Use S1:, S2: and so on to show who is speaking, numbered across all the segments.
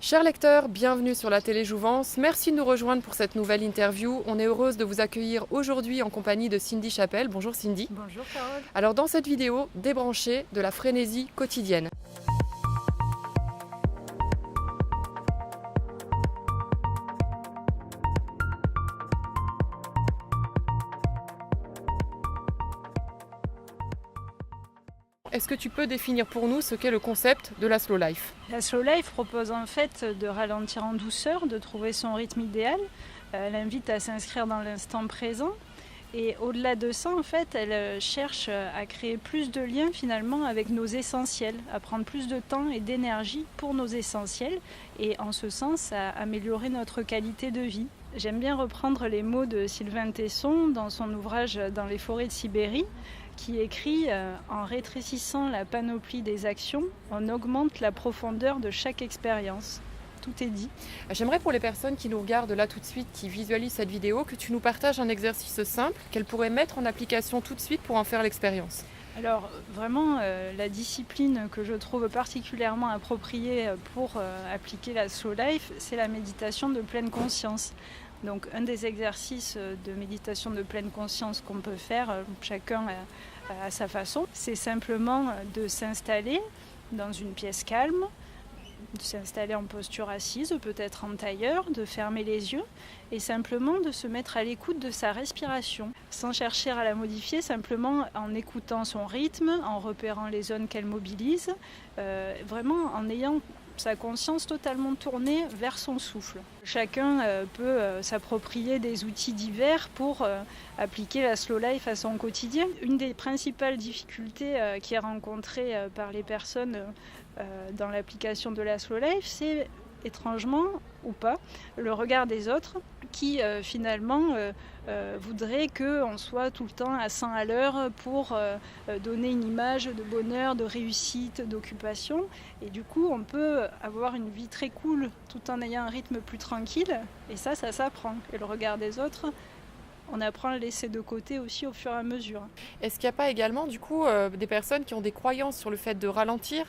S1: Chers lecteurs, bienvenue sur la télé Jouvence. Merci de nous rejoindre pour cette nouvelle interview. On est heureuse de vous accueillir aujourd'hui en compagnie de Cindy Chapelle. Bonjour Cindy.
S2: Bonjour Carole.
S1: Alors dans cette vidéo, débranchée de la frénésie quotidienne. Est-ce que tu peux définir pour nous ce qu'est le concept de la slow life ?
S2: La slow life propose en fait de ralentir en douceur, de trouver son rythme idéal. Elle invite à s'inscrire dans l'instant présent. Et au-delà de ça, en fait, elle cherche à créer plus de liens finalement avec nos essentiels, à prendre plus de temps et d'énergie pour nos essentiels et en ce sens à améliorer notre qualité de vie. J'aime bien reprendre les mots de Sylvain Tesson dans son ouvrage Dans les forêts de Sibérie, qui écrit « En rétrécissant la panoplie des actions, on augmente la profondeur de chaque expérience ». Tout est dit.
S1: J'aimerais pour les personnes qui nous regardent là tout de suite, qui visualisent cette vidéo, que tu nous partages un exercice simple qu'elles pourraient mettre en application tout de suite pour en faire l'expérience.
S2: Alors vraiment, la discipline que je trouve particulièrement appropriée pour appliquer la slow life, c'est la méditation de pleine conscience. Donc un des exercices de méditation de pleine conscience qu'on peut faire, chacun à sa façon, c'est simplement de s'installer dans une pièce calme, de s'installer en posture assise, peut-être en tailleur, de fermer les yeux et simplement de se mettre à l'écoute de sa respiration, sans chercher à la modifier, simplement en écoutant son rythme, en repérant les zones qu'elle mobilise, vraiment en ayant sa conscience totalement tournée vers son souffle. Chacun peut s'approprier des outils divers pour appliquer la slow life à son quotidien. Une des principales difficultés qui est rencontrée par les personnes dans l'application de la slow life, c'est étrangement ou pas, le regard des autres qui finalement voudrait qu'on soit tout le temps à 100 à l'heure pour donner une image de bonheur, de réussite, d'occupation. Et du coup, on peut avoir une vie très cool tout en ayant un rythme plus tranquille. Et ça s'apprend. Et le regard des autres, on apprend à le laisser de côté aussi au fur et à mesure.
S1: Est-ce qu'il n'y a pas également du coup des personnes qui ont des croyances sur le fait de ralentir,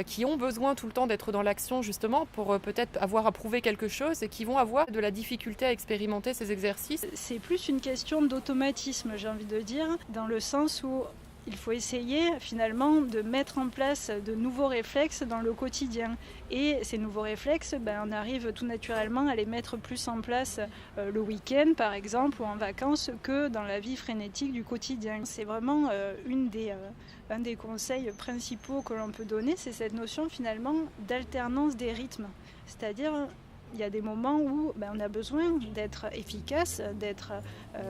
S1: qui ont besoin tout le temps d'être dans l'action justement pour peut-être avoir à prouver quelque chose et qui vont avoir de la difficulté à expérimenter ces exercices ?
S2: C'est plus une question d'automatisme, j'ai envie de dire, dans le sens où il faut essayer finalement de mettre en place de nouveaux réflexes dans le quotidien. Et ces nouveaux réflexes, on arrive tout naturellement à les mettre plus en place le week-end par exemple ou en vacances que dans la vie frénétique du quotidien. C'est vraiment un des conseils principaux que l'on peut donner, c'est cette notion finalement d'alternance des rythmes. C'est-à-dire il y a des moments où on a besoin d'être efficace, d'être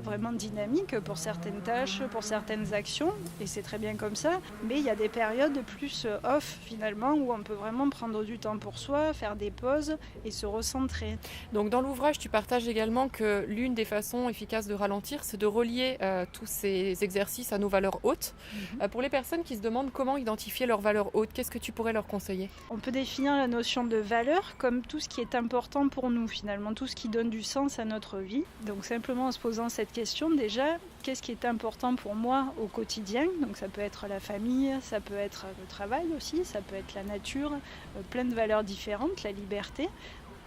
S2: vraiment dynamique pour certaines tâches, pour certaines actions, et c'est très bien comme ça. Mais il y a des périodes plus off finalement, où on peut vraiment prendre du temps pour soi, faire des pauses et se recentrer.
S1: Donc dans l'ouvrage, tu partages également que l'une des façons efficaces de ralentir, c'est de relier tous ces exercices à nos valeurs hautes. Pour les personnes qui se demandent comment identifier leurs valeurs hautes, qu'est-ce que tu pourrais leur conseiller ?
S2: On peut définir la notion de valeur comme tout ce qui est important pour nous finalement, tout ce qui donne du sens à notre vie. Donc simplement en se posant cette question déjà, qu'est-ce qui est important pour moi au quotidien ? Donc ça peut être la famille, ça peut être le travail aussi, ça peut être la nature, plein de valeurs différentes, la liberté.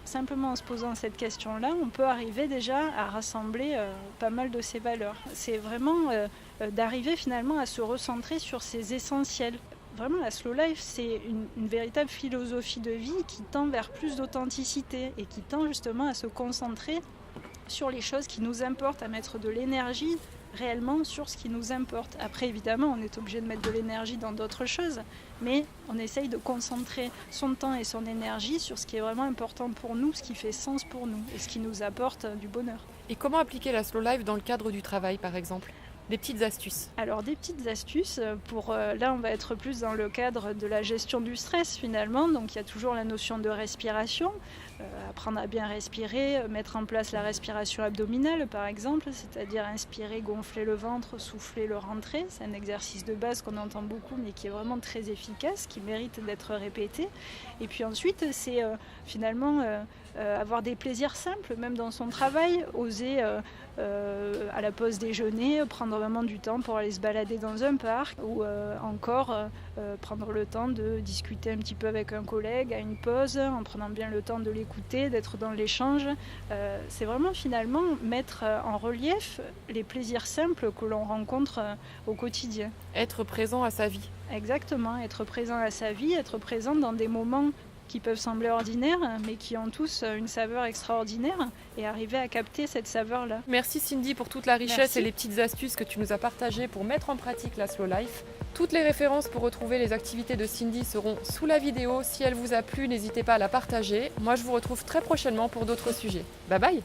S2: Simplement en se posant cette question-là, on peut arriver déjà à rassembler pas mal de ces valeurs. C'est vraiment d'arriver finalement à se recentrer sur ses essentiels. Vraiment, la slow life, c'est une véritable philosophie de vie qui tend vers plus d'authenticité et qui tend justement à se concentrer sur les choses qui nous importent, à mettre de l'énergie réellement sur ce qui nous importe. Après, évidemment, on est obligé de mettre de l'énergie dans d'autres choses, mais on essaye de concentrer son temps et son énergie sur ce qui est vraiment important pour nous, ce qui fait sens pour nous et ce qui nous apporte du bonheur.
S1: Et comment appliquer la slow life dans le cadre du travail par exemple ? Des petites astuces.
S2: Alors des petites astuces, pour là on va être plus dans le cadre de la gestion du stress finalement, donc il y a toujours la notion de respiration, apprendre à bien respirer, mettre en place la respiration abdominale par exemple, c'est-à-dire inspirer, gonfler le ventre, souffler, le rentrer, c'est un exercice de base qu'on entend beaucoup mais qui est vraiment très efficace, qui mérite d'être répété. Et puis ensuite c'est finalement avoir des plaisirs simples, même dans son travail, oser à la pause déjeuner, prendre vraiment du temps pour aller se balader dans un parc ou encore prendre le temps de discuter un petit peu avec un collègue à une pause, en prenant bien le temps de l'écouter, d'être dans l'échange. C'est vraiment finalement mettre en relief les plaisirs simples que l'on rencontre au quotidien.
S1: Être présent à sa vie.
S2: Exactement, être présent à sa vie, être présent dans des moments qui peuvent sembler ordinaires, mais qui ont tous une saveur extraordinaire, et arriver à capter cette saveur-là.
S1: Merci Cindy pour toute la richesse
S2: Merci.
S1: et les petites astuces que tu nous as partagées pour mettre en pratique la slow life. Toutes les références pour retrouver les activités de Cindy seront sous la vidéo. Si elle vous a plu, n'hésitez pas à la partager. Moi, je vous retrouve très prochainement pour d'autres sujets. Bye bye!